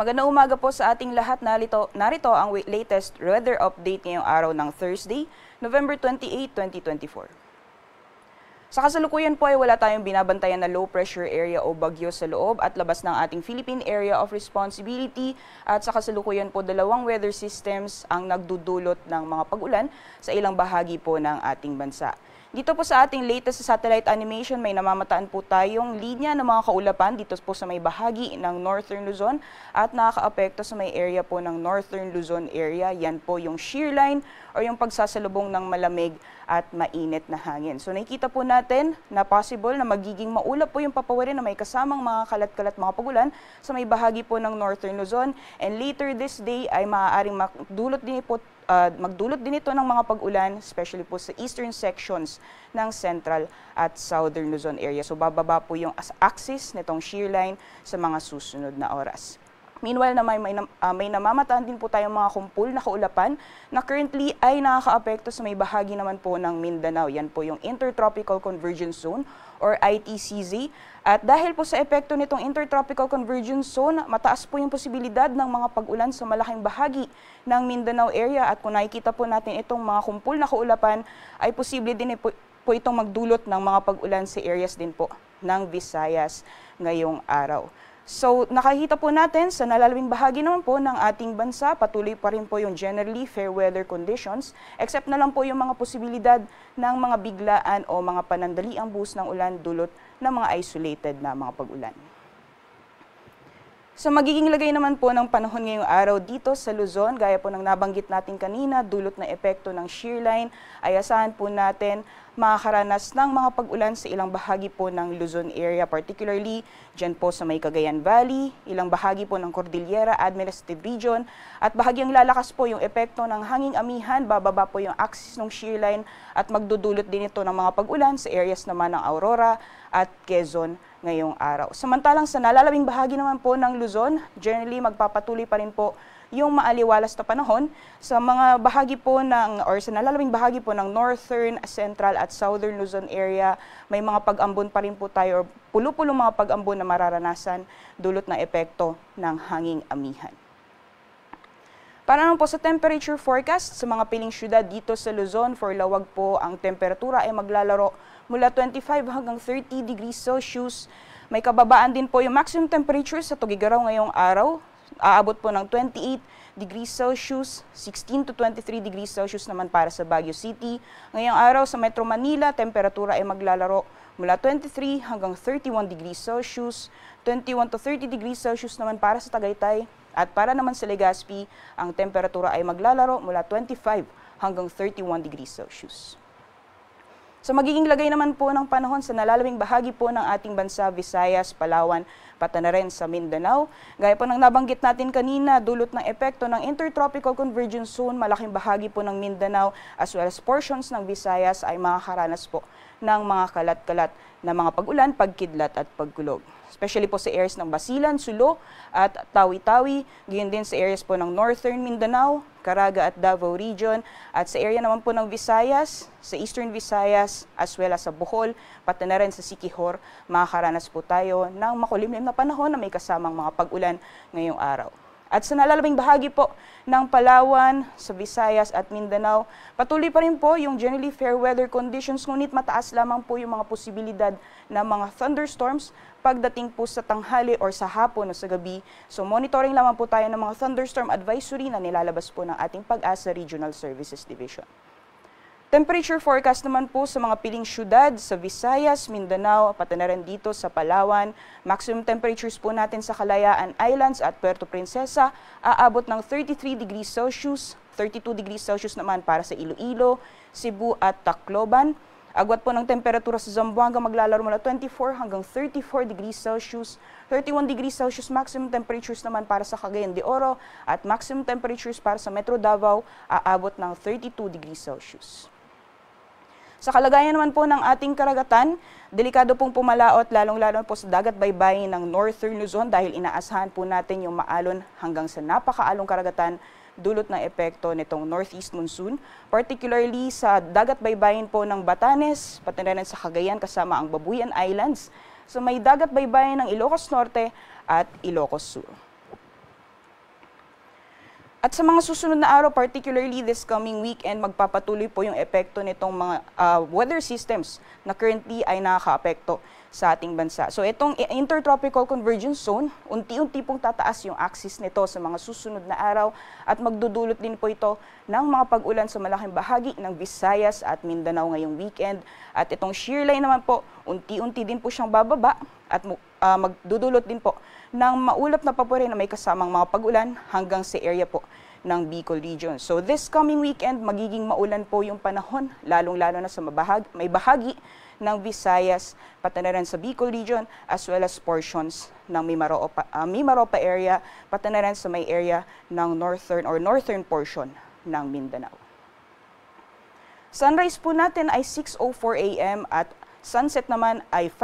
Magandang umaga po sa ating lahat. Narito ang latest weather update ngayong araw ng Thursday, November 28, 2024. Sa kasalukuyan po ay wala tayong binabantayan na low pressure area o bagyo sa loob at labas ng ating Philippine Area of Responsibility at sa kasalukuyan po dalawang weather systems ang nagdudulot ng mga pag-ulan sa ilang bahagi po ng ating bansa. Dito po sa ating latest satellite animation, may namamataan po tayong linya ng mga kaulapan dito po sa may bahagi ng Northern Luzon at nakakaapekto sa may area po ng Northern Luzon area. Yan po yung shear line o yung pagsasalubong ng malamig at mainit na hangin. So nakikita po natin na possible na magiging maulap po yung papawirin na may kasamang mga kalat-kalat mga pagulan sa may bahagi po ng Northern Luzon. And later this day ay maaaring magdulot din ito ng mga pag-ulan, especially po sa eastern sections ng Central at Southern Luzon area. So bababa po yung axis nitong shear line sa mga susunod na oras. Meanwhile, may namamataan din po tayong mga kumpul na kaulapan na currently ay nakakaapekto sa may bahagi naman po ng Mindanao. Yan po yung Intertropical Convergence Zone or ITCZ. At dahil po sa epekto nitong Intertropical Convergence Zone, mataas po yung posibilidad ng mga pag-ulan sa malaking bahagi ng Mindanao area. At kung nakikita po natin itong mga kumpul na kaulapan, ay posible din po itong magdulot ng mga pag-ulan sa areas din po ng Visayas ngayong araw. So nakikita po natin sa nalalawing bahagi naman po ng ating bansa, patuloy pa rin po yung generally fair weather conditions, except na lang po yung mga posibilidad ng mga biglaan o mga panandaliang buhos ng ulan dulot ng mga isolated na mga pag-ulan. Sa magiging lagay naman po ng panahon ngayong araw dito sa Luzon, gaya po ng nabanggit natin kanina, dulot na epekto ng shear line, ay asahan po natin makakaranas ng mga pag-ulan sa ilang bahagi po ng Luzon area, particularly dyan po sa may Cagayan Valley, ilang bahagi po ng Cordillera Administrative Region, at bahagyang lalakas po yung epekto ng hanging amihan, bababa po yung axis ng shear line at magdudulot din ito ng mga pag-ulan sa areas naman ng Aurora at Quezon ngayong araw. Samantalang sa nalalabing bahagi naman po ng Luzon, generally magpapatuloy pa rin po yung maaliwalas na panahon sa mga bahagi po sa nalalabing bahagi po ng Northern, Central at Southern Luzon area. May mga pag-ambon pa rin po tayo or pulo-pulong mga pag-ambon na mararanasan dulot ng epekto ng hanging amihan. Para naman po sa temperature forecast sa mga piling syudad dito sa Luzon, for Lawag po ang temperatura ay maglalaro mula 25 hanggang 30 degrees Celsius. May kababaan din po yung maximum temperature sa Tugigaraw ngayong araw. Aabot po ng 28 degrees Celsius, 16 to 23 degrees Celsius naman para sa Baguio City. Ngayong araw sa Metro Manila, temperatura ay maglalaro mula 23 hanggang 31 degrees Celsius, 21 to 30 degrees Celsius naman para sa Tagaytay. At para naman sa Legazpi, ang temperatura ay maglalaro mula 25 hanggang 31 degrees Celsius. Sa magiging lagay naman po ng panahon sa nalalawing bahagi po ng ating bansa, Visayas, Palawan, pati na rin sa Mindanao. Gaya po ng nabanggit natin kanina, dulot ng epekto ng Intertropical Convergence Zone, malaking bahagi po ng Mindanao as well as portions ng Visayas ay makakaranas po ng mga kalat-kalat na mga pag-ulan, pagkidlat at pagkulog. Especially po sa areas ng Basilan, Sulo at Tawi-Tawi, gayon din sa areas po ng Northern Mindanao, Caraga at Davao Region, at sa area naman po ng Visayas, sa Eastern Visayas, as well as sa Bohol, pati na rin sa Siquijor, makakaranas po tayo ng makulimlim na panahon na may kasamang mga pag-ulan ngayong araw. At sa nalalabing bahagi po ng Palawan, sa Visayas at Mindanao, patuloy pa rin po yung generally fair weather conditions, ngunit mataas lamang po yung mga posibilidad ng mga thunderstorms pagdating po sa tanghali or sa hapon o sa gabi. So monitoring lamang po tayo ng mga thunderstorm advisory na nilalabas po ng ating Pag-asa Regional Services Division. Temperature forecast naman po sa mga piling syudad sa Visayas, Mindanao, pati na rin dito sa Palawan. Maximum temperatures po natin sa Kalayaan Islands at Puerto Princesa aabot ng 33 degrees Celsius, 32 degrees Celsius naman para sa Iloilo, Cebu at Tacloban. Agwat po ng temperatura sa Zamboanga maglalaro mula 24 hanggang 34 degrees Celsius, 31 degrees Celsius maximum temperatures naman para sa Cagayan de Oro at maximum temperatures para sa Metro Davao aabot ng 32 degrees Celsius. Sa kalagayan naman po ng ating karagatan, delikado pong pumalaot lalong-lalo po sa dagat baybayin ng Northern Luzon dahil inaasahan po natin yung maalon hanggang sa napakaalong karagatan dulot ng epekto nitong northeast monsoon, particularly sa dagat baybayin po ng Batanes, pati na rin sa Cagayan kasama ang Babuyan Islands, sa may dagat baybayin ng Ilocos Norte at Ilocos Sur. At sa mga susunod na araw, particularly this coming weekend, magpapatuloy po yung epekto nitong mga weather systems na currently ay nakakaapekto sa ating bansa. So itong Intertropical Convergence Zone, unti-unti pong tataas yung axis nito sa mga susunod na araw at magdudulot din po ito ng mga pag-ulan sa malaking bahagi ng Visayas at Mindanao ngayong weekend. At itong shear line naman po, unti-unti din po siyang bababa at magdudulot din po ng maulap na papuri na may kasamang mga pag-ulan hanggang sa area po ng Bicol Region. So this coming weekend, magiging maulan po yung panahon, lalong-lalo na sa may bahagi ng Visayas, pati na rin sa Bicol Region, as well as portions ng Mimaropa area, pati na rin sa may area ng northern portion ng Mindanao. Sunrise po natin ay 6:04 a.m. at sunset naman ay